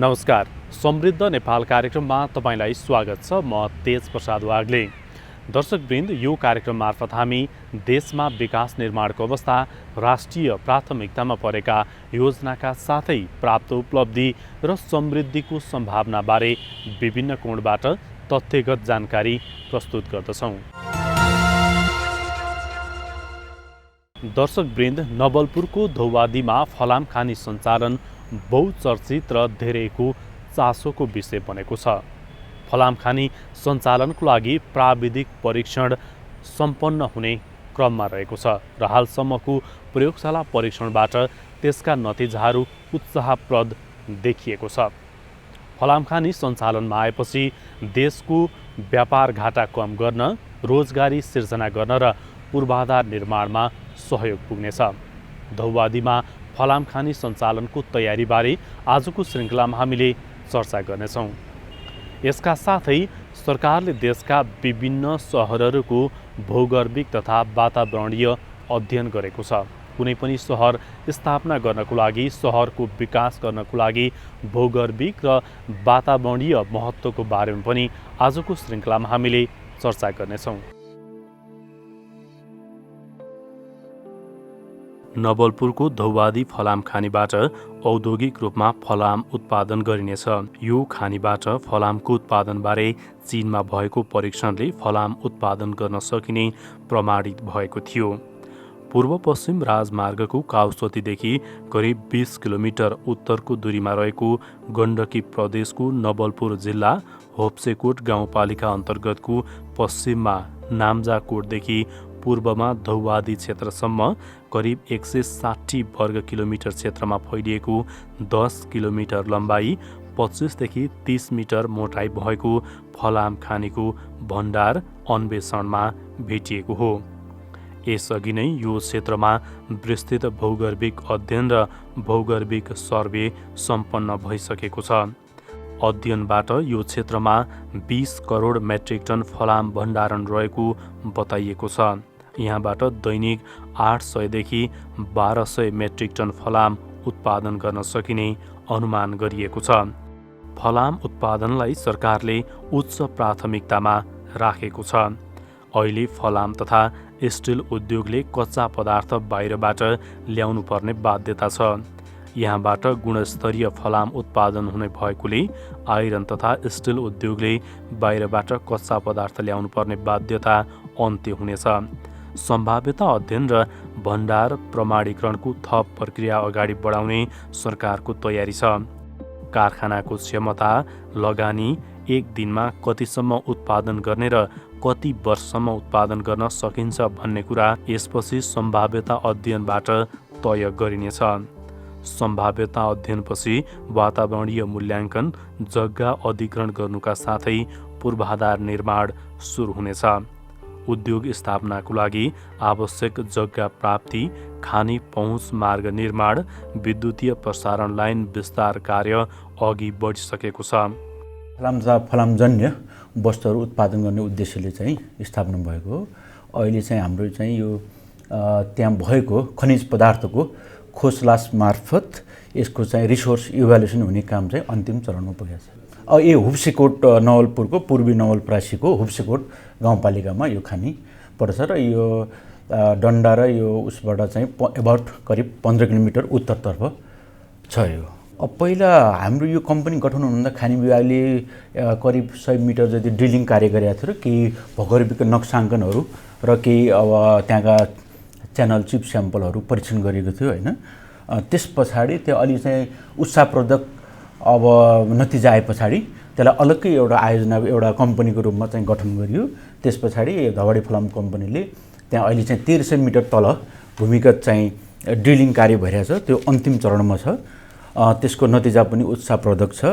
नमस्कार, समृद्ध नेपाल कार्यक्रममा तपाईलाई स्वागत छ। म तेज प्रसाद वाग्ले। दर्शकवृन्द, यो कार्यक्रम मार्फत हामी देशमा विकास निर्माणको अवस्था, राष्ट्रिय प्राथमिकतामा परेका योजनाका साथै प्राप्त उपलब्धि र समृद्धिको सम्भावनाबारे विभिन्न कोणबाट तथ्यगत जानकारी प्रस्तुत गर्दछौँ। दर्शकवृन्द, नवलपुरको धौवादीमा फलाम खानी सञ्चालन बहुचर्चित र धेरैको चासोको विषय बनेको छ। फलाम खानी सञ्चालनको लागि प्राविधिक परीक्षण सम्पन्न हुने क्रममा रहेको छ र हालसम्मको प्रयोगशाला परीक्षणबाट त्यसका नतिजाहरू उत्साहप्रद देखिएको छ। फलाम खानी सञ्चालनमा आएपछि देशको व्यापार घाटा कम गर्न, रोजगारी सिर्जना गर्न र पूर्वाधार निर्माणमा सहयोग पुग्नेछ। धौवादीमा फलाम खानी सञ्चालनको तयारीबारे आजको श्रृङ्खलामा हामीले चर्चा गर्नेछौँ। यसका साथै सरकारले देशका विभिन्न सहरहरूको भौगर्भिक तथा वातावरणीय अध्ययन गरेको छ। कुनै पनि सहर स्थापना गर्नको लागि, सहरको विकास गर्नको लागि भौगर्भिक र वातावरणीय महत्त्वको बारेमा पनि आजको श्रृङ्खलामा हामीले चर्चा गर्नेछौँ। नवलपुरको धौवादी फलाम खानीबाट औद्योगिक रूपमा फलाम उत्पादन गरिनेछ। यो खानीबाट फलामको उत्पादनबारे चीनमा भएको परीक्षणले फलाम उत्पादन गर्न सकिने प्रमाणित भएको थियो। पूर्व पश्चिम राजमार्गको काउसतीदेखि करिब 20 किलोमिटर उत्तरको दूरीमा रहेको गण्डकी प्रदेशको नवलपुर जिल्ला होप्सेकोट गाउँपालिका अन्तर्गतको पश्चिममा नाम्जाकोटदेखि पूर्वमा धौवादी क्षेत्रसम्म करिब 160 वर्ग किलोमिटर क्षेत्रमा फैलिएको 10 किलोमिटर लम्बाई 25देखि 30 मिटर मोटाइ भएको फलाम खानीको भण्डार अन्वेषणमा भेटिएको हो। यसअघि नै यो क्षेत्रमा विस्तृत भौगर्भिक अध्ययन र भौगर्भिक सर्वे सम्पन्न भइसकेको छ। अध्ययनबाट यो क्षेत्रमा 20 करोड मेट्रिक टन फलाम भण्डारण रहेको बताइएको छ। यहाँबाट दैनिक 800 देखि 1200 मेट्रिक टन फलाम उत्पादन गर्न सकिने अनुमान गरिएको छ। फलाम उत्पादनलाई सरकारले उच्च प्राथमिकतामा राखेको छ। अहिले फलाम तथा स्टिल उद्योगले कच्चा पदार्थ बाहिरबाट ल्याउनु पर्ने बाध्यता छ। यहाँबाट गुणस्तरीय फलाम उत्पादन हुने भएकोले आइरन तथा स्टिल उद्योगले बाहिरबाट कच्चा पदार्थ ल्याउनु पर्ने बाध्यता अन्त्य हुनेछ। सम्भाव्यता अध्ययन र भण्डार प्रमाणीकरणको थप प्रक्रिया अगाडि बढाउने सरकारको तयारी छ। कारखानाको क्षमता, लगानी, एक दिनमा कतिसम्म उत्पादन गर्ने र कति वर्षसम्म उत्पादन गर्न सकिन्छ भन्ने कुरा यसपछि सम्भाव्यता अध्ययनबाट तय गरिनेछ। सम्भाव्यता अध्ययनपछि वातावरणीय मूल्याङ्कन, जग्गा अधिग्रहण गर्नुका साथै पूर्वाधार निर्माण सुरु हुनेछ। उद्योग स्थापनाको लागि आवश्यक जग्गा प्राप्ति, खानी पहुँच मार्ग निर्माण, विद्युतीय प्रसारण लाइन विस्तार कार्य अघि बढिसकेको छ। फलामजन्य वस्तुहरू उत्पादन गर्ने उद्देश्यले चाहिँ स्थापना भएको हो। अहिले चाहिँ हाम्रो चाहिँ यो त्यहाँ भएको खनिज पदार्थको खोजलास मार्फत यसको चाहिँ रिसोर्स इभ्यालुएसन हुने काम चाहिँ अन्तिम चरणमा पुगेको छ। यो हुप्सेकोट नवलपुरको पूर्वी नवलपरासीको हुप्सेकोट गाउँपालिकामा यो खानी पर्छ र यो डन्डा र यो उसबाट चाहिँ एबाउट करिब 15 किलोमिटर उत्तरतर्फ छ। यो पहिला हाम्रो यो कम्पनी गठन हुनुभन्दा खानी विभागले करिब 100 मिटर जति ड्रिलिङ कार्य गरेको थियो र केही भौगोलिक नक्साङ्कनहरू र केही अब त्यहाँका च्यानल चिप स्याम्पलहरू परीक्षण गरेको थियो होइन। त्यस पछाडि त्यो अलि चाहिँ उत्साहप्रदक अब नतिजा आए पछाडि त्यसलाई अलग्गै एउटा आयोजना, एउटा कम्पनीको रूपमा चाहिँ गठन गरियो। त्यस पछाडि धौवादी फलाम कम्पनीले त्यहाँ अहिले चाहिँ 1300 मिटर तल भूमिगत चाहिँ ड्रिलिङ कार्य भइरहेछ। त्यो अन्तिम चरणमा छ। त्यसको नतिजा पनि उत्साहप्रदक छ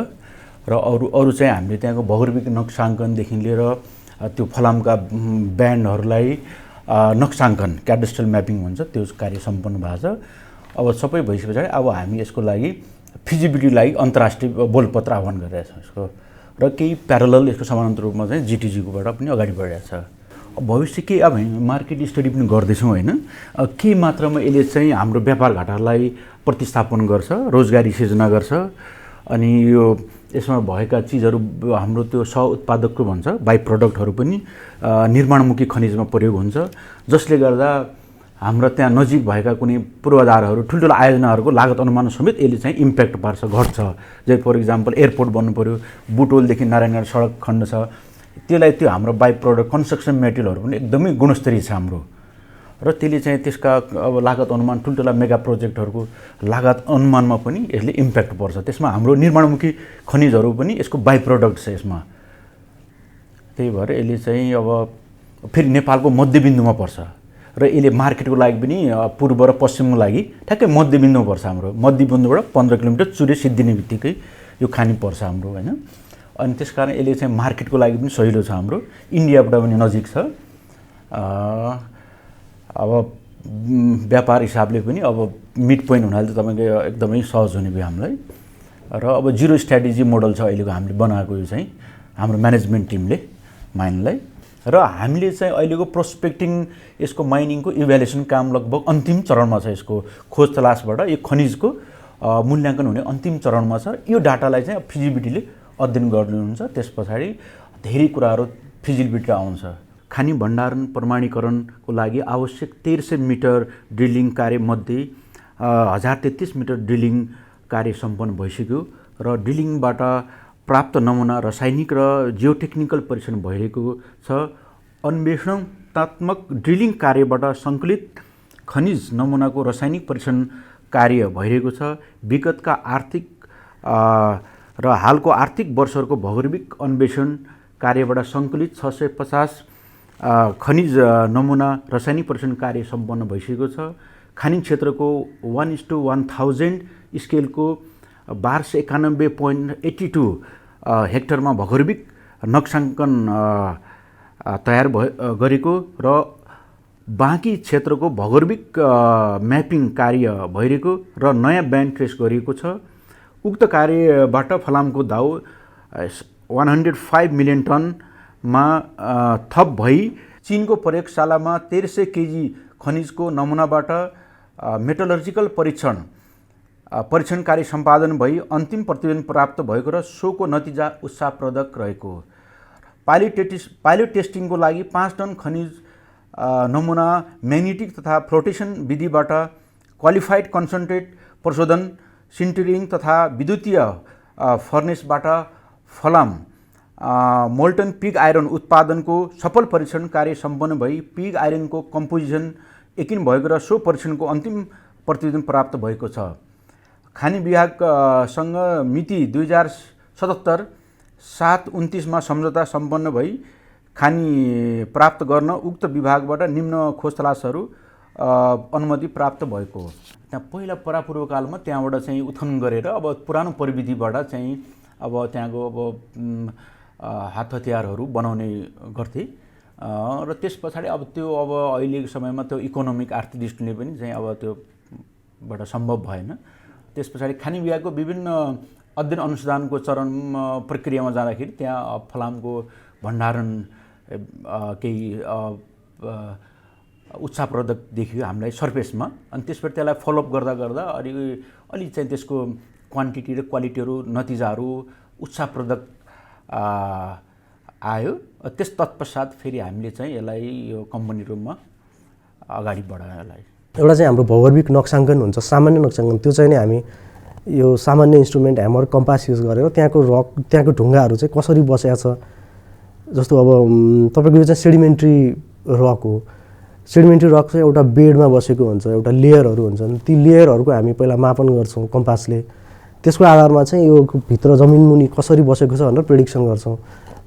र अरू चाहिँ हामीले त्यहाँको भौगोलिक नक्साङ्कनदेखि लिएर त्यो फलामका ब्यान्डहरूलाई नक्साङ्कन, क्याडेस्ट्रल म्यापिङ भन्छ, त्यो कार्य सम्पन्न भएको छ। अब सबै भइसके पछाडि अब हामी यसको लागि फिजिबिलिटीलाई अन्तर्राष्ट्रिय बोलपत्र आह्वान गरिरहेछौँ यसको, र केही प्यारलल यसको समानान्तर रूपमा चाहिँ जिटिजीकोबाट पनि अगाडि बढिरहेछ। भविष्य के अब हामी मार्केट स्टडी पनि गर्दैछौँ होइन, के मात्रामा यसले चाहिँ हाम्रो व्यापार घाटालाई प्रतिस्थापन गर्छ, रोजगारी सिर्जना गर्छ अनि यो यसमा भएका चिजहरू हाम्रो त्यो सह-उत्पादकको भन्छ बाई प्रडक्टहरू पनि निर्माणमुखी खनिजमा प्रयोग हुन्छ, जसले गर्दा हाम्रो त्यहाँ नजिक भएका कुनै पूर्वाधारहरू ठुल्ठुलो आयोजनाहरूको लागत अनुमान समेत यसले चाहिँ इम्प्याक्ट पार्छ, घट्छ। जै फर इक्जाम्पल एयरपोर्ट बन्नु पऱ्यो, बुटोलदेखि नारायणगढ सडक खण्ड छ, त्यसलाई त्यो हाम्रो बाई प्रडक्ट कन्स्ट्रक्सन मेटेरियलहरू पनि एकदमै गुणस्तरीय छ हाम्रो, र त्यसले चाहिँ त्यसका अब लागत अनुमान ठुल्ठुला मेगा प्रोजेक्टहरूको लागत अनुमानमा पनि यसले इम्प्याक्ट पर्छ। त्यसमा हाम्रो निर्माणमुखी खनिजहरू पनि यसको बाई प्रडक्ट छ यसमा। त्यही भएर यसले चाहिँ अब फेरि नेपालको मध्यबिन्दुमा पर्छ र यसले मार्केटको लागि पनि पूर्व र पश्चिमको लागि ठ्याक्कै मध्यबिन्दुमा पर्छ हाम्रो। मध्यबिन्दुबाट 15 किलोमिटर चुरे सिद्धिने बित्तिकै यो खानी पर्छ हाम्रो, होइन। अनि त्यसकारण यसले चाहिँ मार्केटको लागि पनि सजिलो छ हाम्रो, इन्डियाबाट पनि नजिक छ। अब व्यापार हिसाबले पनि अब मिड पोइन्ट हुनाले त तपाईँको एकदमै सहज हुने भयो हामीलाई। र अब जिरो स्ट्राटेजी मोडल छ अहिलेको हामीले बनाएको यो चाहिँ हाम्रो म्यानेजमेन्ट टिमले माइनलाई, र हामीले चाहिँ अहिलेको प्रोस्पेक्टिङ यसको माइनिङको इभ्यालुएसन काम लगभग अन्तिम चरणमा छ। यसको खोज तलासबाट यो खनिजको मूल्याङ्कन हुने अन्तिम चरणमा छ। यो डाटालाई चाहिँ फिजिबिलिटीले अध्ययन गर्नुहुन्छ, त्यस पछाडि धेरै कुराहरू फिजिबिलिटी आउँछ। खानी भण्डारण प्रमाणीकरणको लागि आवश्यक 1300 मिटर ड्रिलिङ कार्यमध्ये 1033 मिटर ड्रिलिङ कार्य सम्पन्न भइसक्यो, र ड्रिलिङबाट प्राप्त नमुना रासायनिक र जियोटेक्निकल परीक्षण भइरहेको छ। अन्वेषणात्मक ड्रिलिङ कार्यबाट सङ्कलित खनिज नमुनाको रासायनिक परीक्षण कार्य भइरहेको छ। विगतका आर्थिक र हालको आर्थिक वर्षहरूको भौगोलिक अन्वेषण कार्यबाट सङ्कलित 650 खनिज नमुना रासायनिक परीक्षण कार्य सम्पन्न भइसकेको छ। खानी क्षेत्रको 1:1000 स्केलको 1291.82 हेक्टरमा भौगोलिक नक्साङ्कन तयार गरेको र बाँकी क्षेत्रको भौगोलिक म्यापिङ कार्य भइरहेको र नयाँ ब्यान्ड ट्रेस गरिएको छ। उक्त कार्यबाट फलामको दाउ 105 मिलियन टनमा थप भई चीनको प्रयोगशालामा 1300 केजी खनिजको नमुनाबाट मेटलर्जिकल परीक्षण कार्य सम्पादन भई अन्तिम प्रतिवेदन प्राप्त भएको र सोको नतिजा उत्साहप्रदक रहेको। पाइलट टेस्टिङको लागि 5 टन खनिज नमुना म्याग्नेटिक तथा फ्लोटेसन विधिबाट क्वालिफाइड कन्सन्ट्रेट प्रशोधन सिन्टरिङ तथा विद्युतीय फर्नेसबाट फलाम मोल्टन पिग आइरन उत्पादनको सफल परीक्षण कार्य सम्पन्न भई पिग आइरनको कम्पोजिसन यकिन भएको र सो परीक्षणको अन्तिम प्रतिवेदन प्राप्त भएको छ। खानी विभागसँग मिति 2077 7/29 मा सम्झौता सम्पन्न भई खानी प्राप्त गर्न उक्त विभागबाट निम्न खोज तलासहरू अनुमति प्राप्त भएको हो। त्यहाँ पहिला परापूर्वकालमा त्यहाँबाट चाहिँ उत्खनन गरेर अब पुरानो प्रविधिबाट चाहिँ अब त्यहाँको अब हात हतियारहरू बनाउने गर्थे, र त्यस पछाडि अब त्यो अब अहिलेको समयमा त्यो इकोनोमिक आर्थिक दृष्टिले पनि चाहिँ अब त्योबाट सम्भव भएन। त्यस पछाडि खानी विभागको विभिन्न अध्ययन अनुसन्धानको चरण प्रक्रियामा जाँदाखेरि त्यहाँ फलामको भण्डारण केही उत्साहप्रदक देखियो हामीलाई सर्फेसमा। अनि त्यसबाट त्यसलाई फलोअप गर्दा गर्दा अलि चाहिँ त्यसको क्वान्टिटी र क्वालिटीहरू नतिजाहरू उत्साहप्रदक आयो। त्यस तत्पश्चात फेरि हामीले चाहिँ यसलाई यो कम्पनी रूपमा अगाडि बढायो। यसलाई एउटा चाहिँ हाम्रो भौगोलिक नक्साङ्कन हुन्छ, सामान्य नक्साङ्कन। त्यो चाहिँ नि हामी यो सामान्य इन्स्ट्रुमेन्ट ह्यामर कम्पास युज गरेर त्यहाँको रक त्यहाँको ढुङ्गाहरू चाहिँ कसरी बसेको छ, जस्तो अब तपाईँको यो चाहिँ सेडिमेन्ट्री रक हो। सेडिमेन्ट्री रक चाहिँ एउटा बेडमा बसेको हुन्छ, एउटा लेयरहरू हुन्छन्, ती लेयरहरूको हामी पहिला मापन गर्छौँ कम्पासले। त्यसको आधारमा चाहिँ यो भित्र जमिन मुनि कसरी बसेको छ भनेर प्रेडिक्सन गर्छौँ।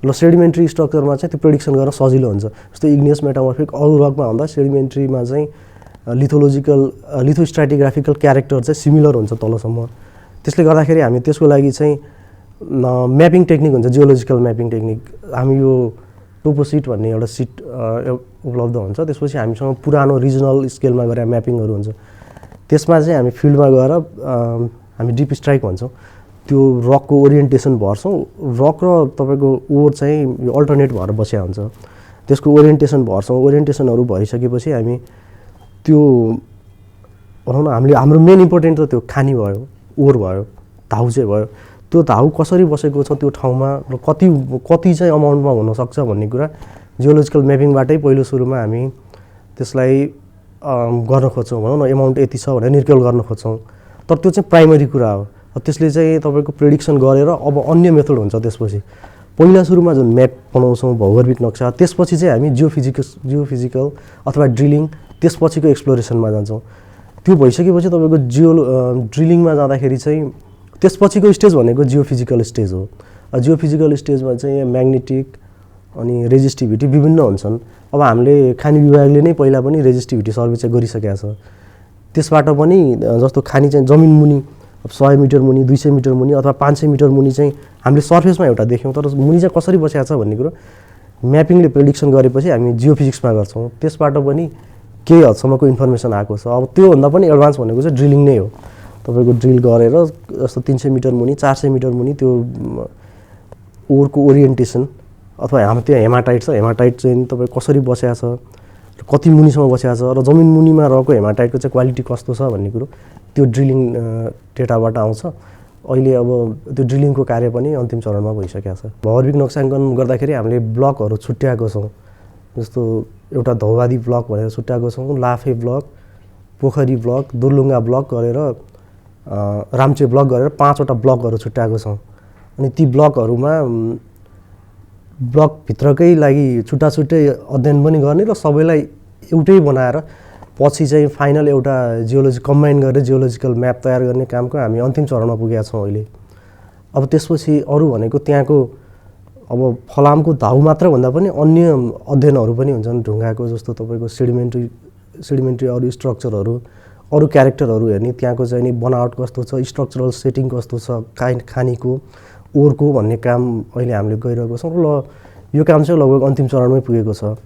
ल सेडिमेन्ट्री स्ट्रक्चरमा चाहिँ त्यो प्रेडिक्सन गर्न सजिलो हुन्छ। जस्तो इग्नियस मेटामर्फिक अरू रकमा भन्दा सेडिमेन्ट्रीमा चाहिँ लिथोस्ट्राटिग्राफिकल क्यारेक्टर चाहिँ सिमिलर हुन्छ तलसम्म। त्यसले गर्दाखेरि हामी त्यसको लागि चाहिँ म्यापिङ टेक्निक हुन्छ, जियोलोजिकल म्यापिङ टेक्निक। हामी यो टोपो सिट भन्ने एउटा सिट उपलब्ध हुन्छ। त्यसपछि हामीसँग पुरानो रिजनल स्केलमा गरेर म्यापिङहरू हुन्छ। त्यसमा चाहिँ हामी फिल्डमा गएर हामी डिप स्ट्राइक भन्छौँ, त्यो रकको ओरिएन्टेसन भर्छौँ। रक र तपाईँको ओर चाहिँ यो अल्टरनेट भएर बसेको हुन्छ, त्यसको ओरिएन्टेसन भर्छौँ। ओरिएन्टेसनहरू भरिसकेपछि हामी त्यो भनौँ न हामीले हाम्रो मेन इम्पोर्टेन्ट त त्यो खानी भयो, ओर भयो, धाउ चाहिँ भयो। त्यो धाउ कसरी बसेको छ त्यो ठाउँमा र कति चाहिँ अमाउन्टमा हुनसक्छ भन्ने कुरा जियोलोजिकल म्यापिङबाटै पहिलो सुरुमा हामी त्यसलाई गर्न खोज्छौँ भनौँ न, एमाउन्ट यति छ भनेर निर्केल गर्न खोज्छौँ। तर त्यो चाहिँ प्राइमरी कुरा हो। त्यसले चाहिँ तपाईँको प्रेडिक्सन गरेर अब अन्य मेथड हुन्छ। त्यसपछि पहिला सुरुमा जुन म्याप बनाउँछौँ भौगोलिक नक्सा, त्यसपछि चाहिँ हामी जियोफिजिकल अथवा ड्रिलिङ, त्यसपछिको एक्सप्लोरेसनमा जान्छौँ। त्यो भइसकेपछि तपाईँको ड्रिलिङमा जाँदाखेरि चाहिँ त्यसपछिको स्टेज भनेको जियोफिजिकल स्टेज हो। जियोफिजिकल स्टेजमा चाहिँ म्याग्नेटिक अनि रेजिस्टिभिटी विभिन्न हुन्छन्। अब हामीले खानी विभागले नै पहिला पनि रेजिस्टिभिटी सर्वे चाहिँ गरिसकेको छ। त्यसबाट पनि जस्तो खानी चाहिँ जमिन मुनि 100 मिटर मुनि, 200 मिटर मुनि अथवा 500 मिटर मुनि चाहिँ हामीले सर्फेसमा एउटा देख्यौँ, तर मुनि चाहिँ कसरी बसेको छ भन्ने कुरो म्यापिङले प्रेडिक्सन गरेपछि हामी जियोफिजिक्समा गर्छौँ। त्यसबाट पनि केही हदसम्मको इन्फर्मेसन आएको छ। अब त्योभन्दा पनि एडभान्स भनेको चाहिँ ड्रिलिङ नै हो। तपाईँको ड्रिल गरेर जस्तो 300 मिटर मुनि, 400 मिटर मुनि त्यो ओरको ओरिएन्टेसन अथवा त्यो हेमाटाइट छ, हेमाटाइट चाहिँ तपाईँ कसरी बसेको छ, कति मुनिसम्म बसेको छ र जमिन मुनिमा रहेको हेमाटाइटको चाहिँ क्वालिटी कस्तो छ भन्ने कुरो त्यो ड्रिलिङ डेटाबाट आउँछ। अहिले अब त्यो ड्रिलिङको कार्य पनि अन्तिम चरणमा भइसकेको छ। भौगोलिक नक्साङ्कन गर्दाखेरि हामीले ब्लकहरू छुट्याएको छौँ। जस्तो एउटा धौवादी ब्लक भनेर छुट्याएको छौँ, लाफे ब्लक, पोखरी ब्लक, दुर्लुङ्गा ब्लक गरेर राम्चे ब्लक गरेर 5वटा ब्लकहरू छुट्याएको छौँ। अनि ती ब्लकहरूमा ब्लकभित्रकै लागि छुट्टा छुट्टै अध्ययन पनि गर्ने र सबैलाई एउटै बनाएर पछि चाहिँ फाइनल एउटा कम्बाइन गरेर जियोलोजिकल म्याप तयार गर्ने कामको हामी अन्तिम चरणमा पुगेका छौँ अहिले। अब त्यसपछि अरू भनेको त्यहाँको अब फलामको धाउ मात्र भन्दा पनि अन्य अध्ययनहरू पनि हुन्छन् ढुङ्गाको, जस्तो तपाईँको सेडिमेन्ट्री अरू स्ट्रक्चरहरू, अरू क्यारेक्टरहरू हेर्ने, त्यहाँको चाहिँ नि बनावट कस्तो छ, स्ट्रक्चरल सेटिङ कस्तो छ, खानीको ओरको भन्ने काम अहिले हामीले गरिरहेको छौँ। र यो काम चाहिँ लगभग अन्तिम चरणमै पुगेको छ।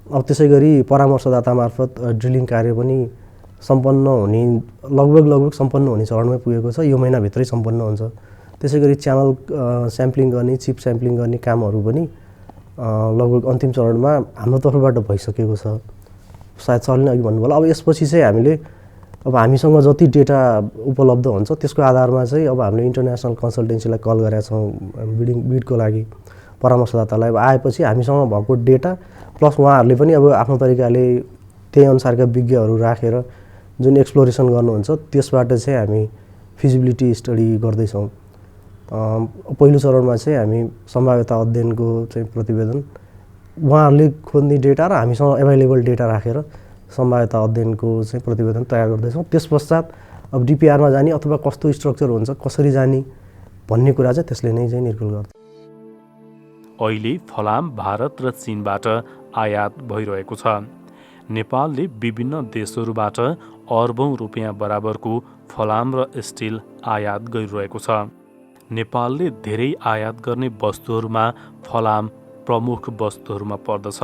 अब त्यसै गरी परामर्शदाता मार्फत ड्रिलिङ कार्य पनि लगभग सम्पन्न हुने चरणमै पुगेको छ। यो महिनाभित्रै सम्पन्न हुन्छ। त्यसै गरी च्यानल स्याम्पलिङ गर्ने, चिप स्याम्पलिङ गर्ने कामहरू पनि लगभग अन्तिम चरणमा हाम्रो तर्फबाट भइसकेको छ। सायद सरले अघि भन्नुभयो। अब यसपछि चाहिँ हामीले अब हामीसँग जति डेटा उपलब्ध हुन्छ त्यसको आधारमा चाहिँ अब हामीले इन्टरनेसनल कन्सल्टेन्सीलाई कल गरेका छौँ बिडको लागि, परामर्शदातालाई। अब आएपछि हामीसँग भएको डेटा प्लस उहाँहरूले पनि अब आफ्नो तरिकाले त्यही अनुसारका विज्ञहरू राखेर जुन एक्सप्लोरेसन गर्नुहुन्छ त्यसबाट चाहिँ हामी फिजिबिलिटी स्टडी गर्दैछौँ। पहिलो चरणमा चाहिँ हामी सम्भाव्यता अध्ययनको चाहिँ प्रतिवेदन, उहाँहरूले खोज्ने डेटा र हामीसँग एभाइलेबल डेटा राखेर सम्भाव्यता अध्ययनको चाहिँ प्रतिवेदन तयार गर्दैछौँ। त्यस पश्चात अब डिपिआरमा जाने अथवा कस्तो स्ट्रक्चर हुन्छ, कसरी जाने भन्ने कुरा चाहिँ त्यसले नै चाहिँ निर्कुल गर्छ। अहिले फलाम भारत र चीनबाट आयात भइरहेको छ। नेपालले विभिन्न देशहरूबाट अर्बौं रुपियाँ बराबरको फलाम र स्टिल आयात गरिरहेको छ। नेपालले धेरै आयात गर्ने वस्तुहरूमा फलाम प्रमुख वस्तुहरूमा पर्दछ।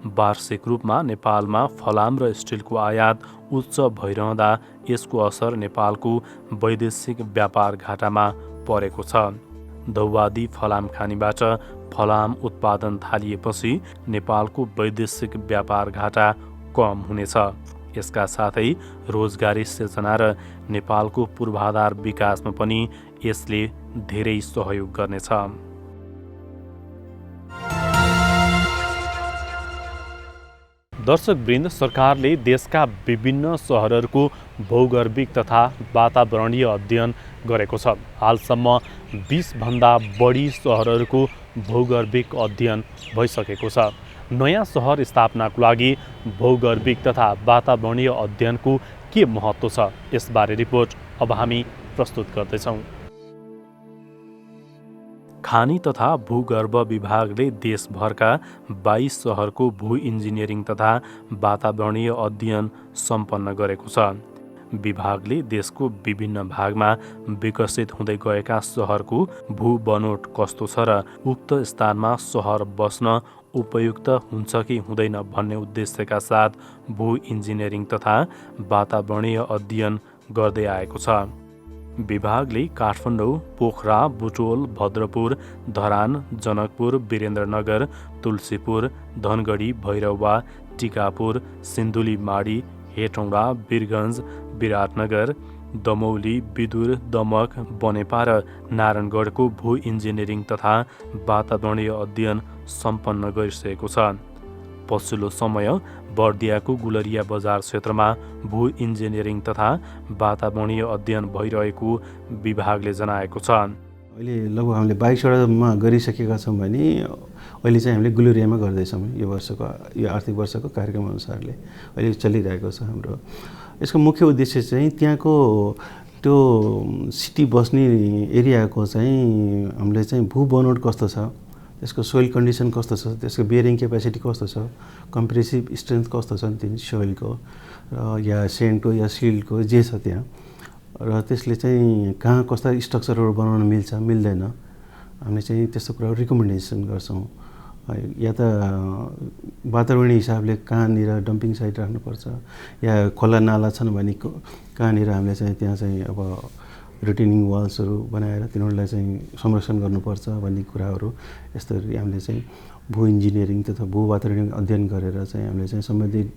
वार्षिक रूपमा नेपालमा फलाम र स्टिलको आयात उच्च भइरहँदा यसको असर नेपालको वैदेशिक व्यापार घाटामा परेको छ। धौवादी फलाम खानीबाट फलाम उत्पादन थालिएपछि नेपालको वैदेशिक व्यापार घाटा कम हुनेछ। यसका साथै रोजगारी सिर्जना र नेपालको पूर्वाधार विकासमा पनि यसले धेरै सहयोग गर्नेछ। दर्शकवृन्द, सरकारले देशका विभिन्न सहरहरूको भौगर्भिक तथा वातावरणीय अध्ययन गरेको छ। हालसम्म 20 भन्दा बढी सहरहरूको भौगर्भिक अध्ययन भइसकेको छ। नयाँ सहर स्थापनाको लागि भौगर्भिक तथा वातावरणीय अध्ययनको के महत्त्व छ, यसबारे रिपोर्ट अब हामी प्रस्तुत गर्दैछौँ। खानी तथा भूगर्भ विभागले देशभरका 22 सहरको भू इन्जिनियरिङ तथा वातावरणीय अध्ययन सम्पन्न गरेको छ। विभागले देशको विभिन्न भागमा विकसित हुँदै गएका सहरको भू बनोट कस्तो छ र उक्त स्थानमा सहर बस्न उपयुक्त हुन्छ कि हुँदैन भन्ने उद्देश्यका साथ भू इन्जिनियरिङ तथा वातावरणीय अध्ययन गर्दै आएको छ। विभागले काठमाडौँ, पोखरा, बुटोल, भद्रपुर, धरान, जनकपुर, वीरेन्द्रनगर, तुलसीपुर, धनगढी, भैरवा, टिकापुर, सिन्धुलीमाढी, हेटौँडा, वीरगञ्ज, विराटनगर, दमौली, बिदुर, दमक, बनेपा र नारायणगढको भू इन्जिनियरिङ तथा वातावरणीय अध्ययन सम्पन्न गरिसकेको छ। पछिल्लो समय बर्दियाको गुलरिया बजार क्षेत्रमा भू इन्जिनियरिङ तथा वातावरणीय अध्ययन भइरहेको विभागले जनाएको छ। अहिले लगभग हामीले 22वटामा गरिसकेका छौँ भने अहिले चाहिँ हामीले गुलरियामा गर्दैछौँ। यो आर्थिक वर्षको कार्यक्रम अनुसारले अहिले चलिरहेको छ हाम्रो। यसको मुख्य उद्देश्य चाहिँ त्यहाँको त्यो सिटी बस्ने एरियाको चाहिँ हामीले चाहिँ भू बनोट कस्तो छ, त्यसको सोइल कन्डिसन कस्तो छ, त्यसको बियरिङ क्यापेसिटी कस्तो छ, कम्प्रेसिभ स्ट्रेन्थ कस्तो छ त्यो सोइलको या सेन्डको या सिल्डको जे छ त्यहाँ, र त्यसले चाहिँ कहाँ कस्ता स्ट्रक्चरहरू बनाउन मिल्छ मिल्दैन, हामीले चाहिँ त्यस्तो कुरा रिकमेन्डेसन गर्छौँ। या त वातावरणीय हिसाबले कहाँनिर डम्पिङ साइट राख्नुपर्छ या खोला नाला छन् भने कहाँनिर हामीले चाहिँ त्यहाँ चाहिँ अब रिटेनिङ वाल्सहरू बनाएर तिनीहरूलाई चाहिँ संरक्षण गर्नुपर्छ भन्ने कुराहरू यस्तोहरू हामीले चाहिँ भू इन्जिनियरिङ तथा भू वातावरणीय अध्ययन गरेर चाहिँ हामीले चाहिँ सम्बन्धित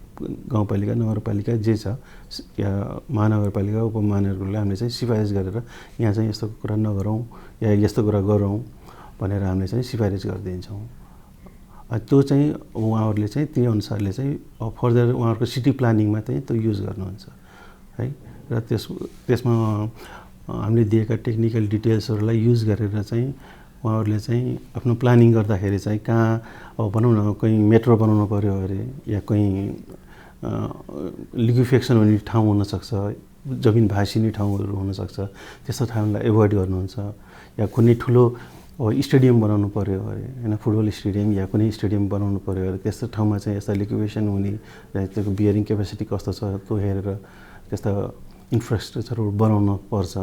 गाउँपालिका नगरपालिका जे छ या महानगरपालिका उपमहानगरपालिकालाई हामीले चाहिँ सिफारिस गरेर यहाँ चाहिँ यस्तो कुरा नगरौँ या यस्तो कुरा गरौँ भनेर हामीले चाहिँ सिफारिस गरिदिन्छौँ। त्यो चाहिँ उहाँहरूले चाहिँ त्यही अनुसारले चाहिँ फर्दर उहाँहरूको सिटी प्लानिङमा चाहिँ त्यो युज गर्नुहुन्छ है। र त्यसमा हामीले दिएका टेक्निकल डिटेल्सहरूलाई युज गरेर चाहिँ उहाँहरूले चाहिँ आफ्नो प्लानिङ गर्दाखेरि चाहिँ कहाँ अब भनौँ न कहीँ मेट्रो बनाउनु पऱ्यो अरे या कहीँ लिक्विफेक्सन हुने ठाउँ हुनसक्छ, जमिन भाँसिने ठाउँहरू हुनसक्छ, त्यस्तो ठाउँलाई एभोइड गर्नुहुन्छ। या कुनै ठुलो स्टेडियम बनाउनु पऱ्यो अरे होइन, फुटबल स्टेडियम या कुनै स्टेडियम बनाउनु पऱ्यो अरे त्यस्तो ठाउँमा चाहिँ यस्ता लिक्विफेसन हुने त्यसको बियरिङ क्यापेसिटी कस्तो छ त्यो हेरेर त्यस्ता इन्फ्रास्ट्रक्चरहरू बनाउन पर्छ।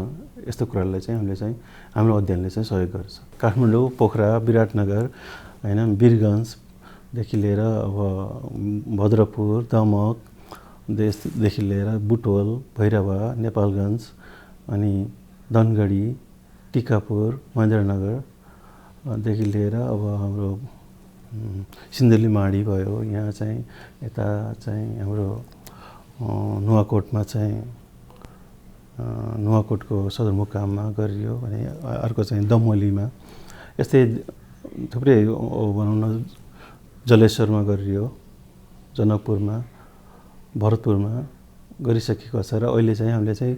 यस्तो कुराहरूलाई चाहिँ हामीले चाहिँ हाम्रो अध्ययनले चाहिँ सहयोग गर्छ। काठमाडौँ, पोखरा, विराटनगर होइन, वीरगन्जदेखि लिएर अब भद्रपुर, दमकदेखि लिएर बुटवल, भैरवा, नेपालगञ्ज अनि धनगढी, टिकापुर, महेन्द्रनगरदेखि लिएर अब हाम्रो सिन्धुलीमाढी भयो, यहाँ चाहिँ यता चाहिँ हाम्रो नुवाकोटमा चाहिँ नुवाकोटको सदरमुकाममा गरियो भने अर्को चाहिँ दमोलीमा, यस्तै थुप्रै भनौँ न जलेश्वरमा गरियो, जनकपुरमा, भरतपुरमा गरिसकेको छ। र अहिले चाहिँ हामीले चाहिँ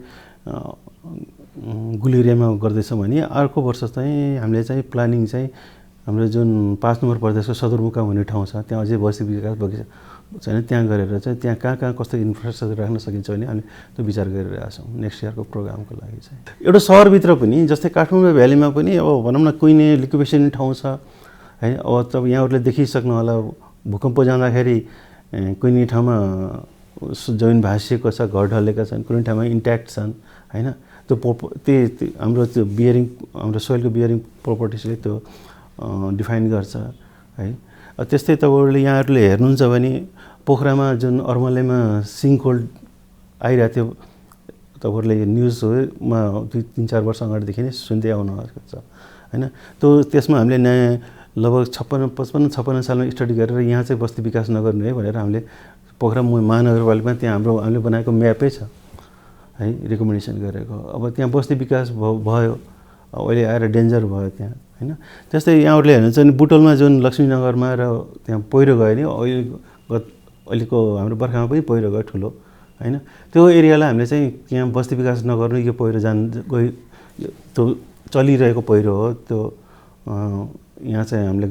गुलेरियामा गर्दैछौँ भने अर्को वर्ष चाहिँ हामीले चाहिँ प्लानिङ चाहिँ हाम्रो जुन 5 नम्बर प्रदेशको सदरमुकाम हुने ठाउँ छ त्यहाँ अझै बस्ती विकास बगैँचा छैन, त्यहाँ गरेर चाहिँ त्यहाँ कहाँ कहाँ कस्तो इन्फ्रास्ट्रक्चर राख्न सकिन्छ भने हामीले त्यो विचार गरिरहेका छौँ नेक्स्ट इयरको प्रोग्रामको लागि चाहिँ। एउटा सहरभित्र पनि जस्तै काठमाडौँ भ्यालीमा पनि अब भनौँ न कुनै लिक्विफेसन ठाउँ छ है। अब तब यहाँहरूले देखिसक्नु होला भूकम्प जाँदाखेरि कुनै ठाउँमा जमिन भाँसिएको छ, घर ढलेका छन्, कुनै ठाउँमा इन्ट्याक्ट छन् होइन। त्यही हाम्रो त्यो बियरिङ हाम्रो सोइलको बियरिङ प्रोपर्टिजले त्यो डिफाइन गर्छ है। त्यस्तै तपाईँहरूले यहाँहरूले हेर्नुहुन्छ भने पोखरामा जुन अर्मलेमा सिङ्कहोल्ड आइरहेको थियो तपाईँहरूले न्युजमा 2-3-4 वर्ष अगाडिदेखि नै सुन्दै आउनुभएको छ होइन। त्यसमा हामीले नयाँ लगभग 55 सालमा स्टडी गरेर यहाँ चाहिँ बस्ती विकास नगर्नु है भनेर हामीले पोखरा महानगरपालिकामा त्यहाँ हामीले बनाएको म्यापै छ है, रिकमेन्डेसन गरेको। अब त्यहाँ बस्ती विकास भयो, अहिले आएर डेन्जर भयो त्यहाँ होइन। त्यस्तै यहाँहरूले हेर्नुहुन्छ भने बुटोलमा जुन लक्ष्मीनगरमा र त्यहाँ पहिरो गयो नि, अहिलेको हाम्रो बर्खामा पनि पहिरो गयो ठुलो होइन। त्यो एरियालाई हामीले चाहिँ त्यहाँ बस्ती विकास नगर्नु, यो पहिरो गयो त्यो चलिरहेको पहिरो हो, त्यो यहाँ चाहिँ हामीले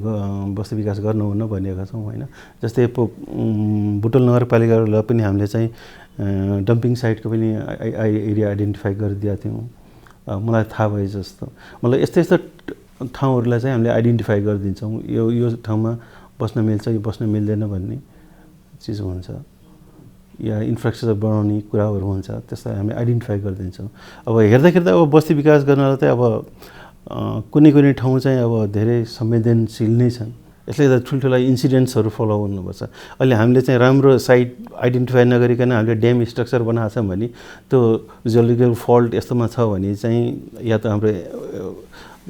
बस्ती विकास गर्नुहुन्न भनिएका छौँ होइन। जस्तै बुटोल नगरपालिकालाई पनि हामीले चाहिँ डम्पिङ साइटको पनि एरिया आइडेन्टिफाई गरिदिएका थियौँ। मलाई थाहा भए जस्तो मतलब यस्तो ठाउँहरूलाई चाहिँ हामीले आइडेन्टिफाई गरिदिन्छौँ, यो ठाउँमा बस्न मिल्छ, यो बस्न मिल्दैन भन्ने चिज हुन्छ या इन्फ्रास्ट्रक्चर बनाउने कुराहरू हुन्छ, त्यसलाई हामीले आइडेन्टिफाई गरिदिन्छौँ। अब हेर्दा अब बस्ती विकास गर्नलाई चाहिँ अब कुनै ठाउँ चाहिँ अब धेरै संवेदनशील नै छन्, यसले गर्दा ठुल्ठुला इन्सिडेन्ट्सहरू फलो गर्नुपर्छ। अहिले हामीले चाहिँ राम्रो साइट आइडेन्टिफाई नगरिकन हामीले ड्याम स्ट्रक्चर बनाएको छौँ भने त्यो जियोलोजिकल फल्ट यस्तोमा छ भने चाहिँ या त हाम्रो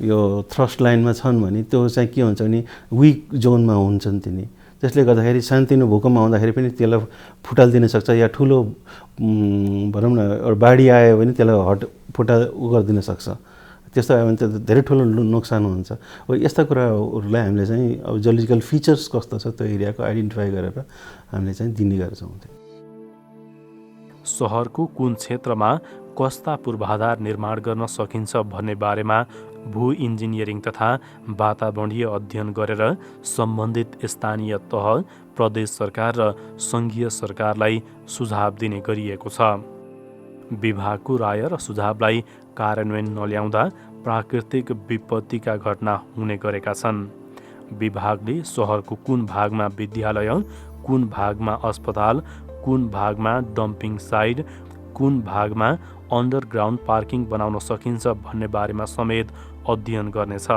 यो थ्रस्ट लाइनमा छन् भने त्यो चाहिँ के हुन्छ भने विक जोनमा हुन्छन् तिनी, त्यसले गर्दाखेरि सानोतिनो भूकम्प आउँदाखेरि पनि त्यसलाई फुटालिदिन सक्छ या ठुलो भनौँ न एउटा बाढी आयो भने त्यसलाई गरिदिन सक्छ। त्यस्तो आयो भने त धेरै ठुलो नोक्सान हुन्छ। अब यस्ता कुराहरूलाई हामीले चाहिँ अब जियोलोजिकल फिचर्स कस्तो छ त्यो एरियाको आइडेन्टिफाई गरेर हामीले चाहिँ दिने गर्छौँ। सहरको कुन क्षेत्रमा कस्ता पूर्वाधार निर्माण गर्न सकिन्छ भन्ने बारेमा भू इन्जिनियरिङ तथा वातावरणीय अध्ययन गरेर सम्बन्धित स्थानीय तह, प्रदेश सरकार र सङ्घीय सरकारलाई सुझाव दिने गरिएको छ। विभागको राय र सुझावलाई कार्यान्वयन नल्याउँदा प्राकृतिक विपत्तिका घटना हुने गरेका छन्। विभागले सहरको कुन भागमा विद्यालय, कुन भागमा अस्पताल, कुन भागमा डम्पिङ साइट, कुन भागमा अन्डरग्राउन्ड पार्किङ बनाउन सकिन्छ भन्ने बारेमा समेत अध्ययन गर्नेछ।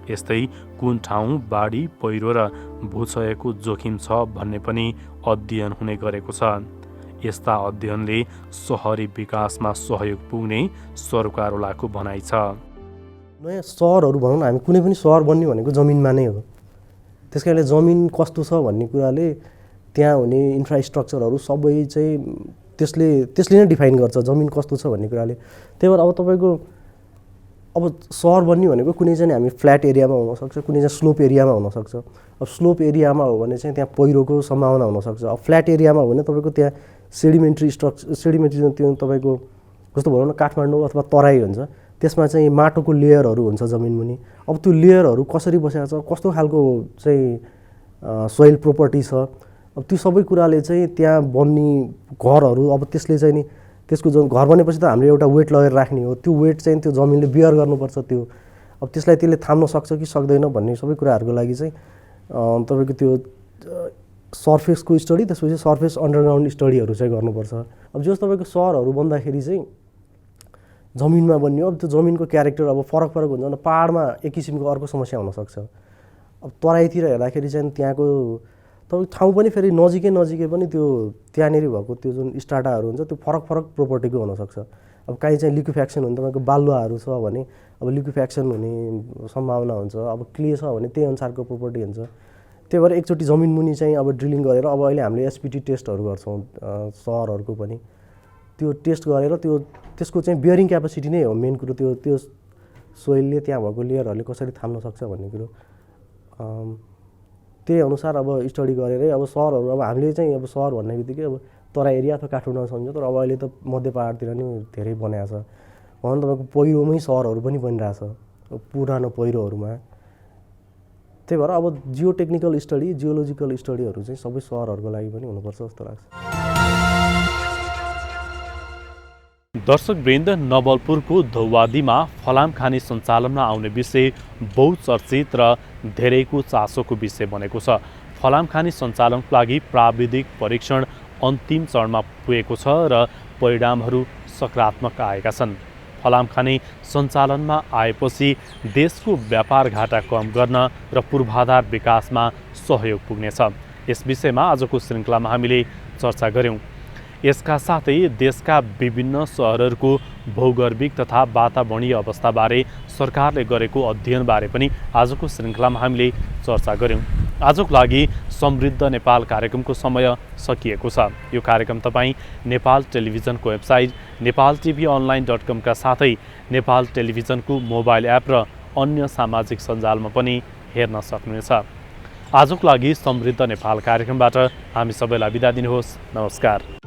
यस्तै कुन ठाउँ बाढी, पहिरो र भूक्षयको जोखिम छ भन्ने पनि अध्ययन हुने गरेको छ। यस्ता अध्ययनले सहरी विकासमा सहयोग पुग्ने सरकारवालाको भनाइ छ। नयाँ सहरहरू भनौँ न, हामी कुनै पनि सहर बन्ने भनेको जमिनमा नै हो। त्यस कारणले जमिन कस्तो छ भन्ने कुराले त्यहाँ हुने इन्फ्रास्ट्रक्चरहरू सबै चाहिँ त्यसले नै डिफाइन गर्छ जमिन कस्तो छ भन्ने कुराले। त्यही भएर अब तपाईँको अब सहर बन्ने भनेको कुनै चाहिँ हामी फ्ल्याट एरियामा हुनसक्छ, कुनै चाहिँ स्लोप एरियामा हुनसक्छ। अब स्लोप एरियामा हो भने चाहिँ त्यहाँ पहिरोको सम्भावना हुनसक्छ। अब फ्ल्याट एरियामा हो भने तपाईँको त्यहाँ सेडिमेन्ट्री त्यो तपाईँको जस्तो भनौँ न काठमाडौँ अथवा तराई हुन्छ, त्यसमा चाहिँ माटोको लेयरहरू हुन्छ जमिनमुनि। अब त्यो लेयरहरू कसरी बसेको छ, कस्तो खालको चाहिँ सोइल प्रोपर्टी छ, अब त्यो सबै कुराले चाहिँ त्यहाँ बन्ने घरहरू अब त्यसले चाहिँ नि त्यसको घर बनेपछि त हामीले एउटा वेट लगेर राख्ने हो। त्यो वेट चाहिँ त्यो जमिनले बियर गर्नुपर्छ। त्यो अब त्यसले थाम्न सक्छ कि सक्दैन भन्ने सबै कुराहरूको लागि चाहिँ तपाईँको त्यो सर्फेसको स्टडी, त्यसपछि सर्फेस अन्डरग्राउन्ड स्टडीहरू चाहिँ गर्नुपर्छ। अब जस तपाईँको सहरहरू बन्दाखेरि चाहिँ जमिनमा बन्यो, अब त्यो जमिनको क्यारेक्टर अब फरक हुन्छ नि। पाहाडमा एक किसिमको अर्को समस्या हुनसक्छ। अब तराईतिर हेर्दाखेरि चाहिँ त्यहाँको तपाईँ ठाउँ पनि फेरि नजिकै पनि त्यो त्यहाँनिर भएको त्यो जुन स्टाटाहरू हुन्छ त्यो फरक प्रोपर्टीको हुनसक्छ। अब काहीँ चाहिँ लिक्विफ्याक्सन हुने तपाईँको बालुवाहरू छ भने अब लिक्विफ्याक्सन हुने सम्भावना हुन्छ। अब क्ले छ भने त्यही अनुसारको प्रोपर्टी हुन्छ। त्यही भएर एकचोटि जमिनमुनि चाहिँ अब ड्रिलिङ गरेर अब अहिले हामीले एसपिटी टेस्टहरू गर्छौँ सहरहरूको पनि। त्यो टेस्ट गरेर त्यसको चाहिँ बियरिङ क्यापेसिटी नै हो मेन कुरो। त्यो सोइलले त्यहाँ भएको लेयरहरूले कसरी थाम्न सक्छ भन्ने कुरो त्यही अनुसार अब स्टडी गरेरै अब सहरहरू अब हामीले चाहिँ अब सहर भन्ने बित्तिकै अब तराई एरिया अथवा काठमाडौँ सम्झ्यो। तर अब अहिले त मध्य पहाडतिर नि धेरै बनाएको छ। भनौँ तपाईँको पहिरोमै सहरहरू पनि बनिरहेछ पुरानो पहिरोहरूमा। त्यही भएर अब जियोटेक्निकल स्टडी, जियोलोजिकल स्टडीहरू चाहिँ सबै सहरहरूको लागि पनि हुनुपर्छ जस्तो लाग्छ। दर्शकवृन्द, नवलपुरको धौवादीमा फलाम खानी सञ्चालनमा आउने विषय बहुचर्चित र धेरैको चासोको विषय बनेको छ। फलाम खानी सञ्चालनको लागि प्राविधिक परीक्षण अन्तिम चरणमा पुगेको छ र परिणामहरू सकारात्मक आएका छन्। फलाम खानी सञ्चालनमा आएपछि देशको व्यापार घाटा कम गर्न र पूर्वाधार विकासमा सहयोग पुग्नेछ। यस विषयमा आजको श्रृङ्खलामा हामीले चर्चा गऱ्यौँ। यसका साथै देशका विभिन्न सहरहरूको भौगर्भिक तथा वातावरणीय अवस्थाबारे सरकारले गरेको अध्ययनबारे पनि आजको श्रृङ्खलामा हामीले चर्चा गऱ्यौँ। आजको लागि समृद्ध नेपाल कार्यक्रमको समय सकिएको छ। यो कार्यक्रम तपाईँ नेपाल टेलिभिजनको वेबसाइट nepaltvonline.com का साथै नेपाल टेलिभिजनको मोबाइल एप र अन्य सामाजिक सञ्जालमा पनि हेर्न सक्नुहुनेछ। आजको लागि समृद्ध नेपाल कार्यक्रमबाट हामी सबैलाई बिदा दिनुहोस्। नमस्कार।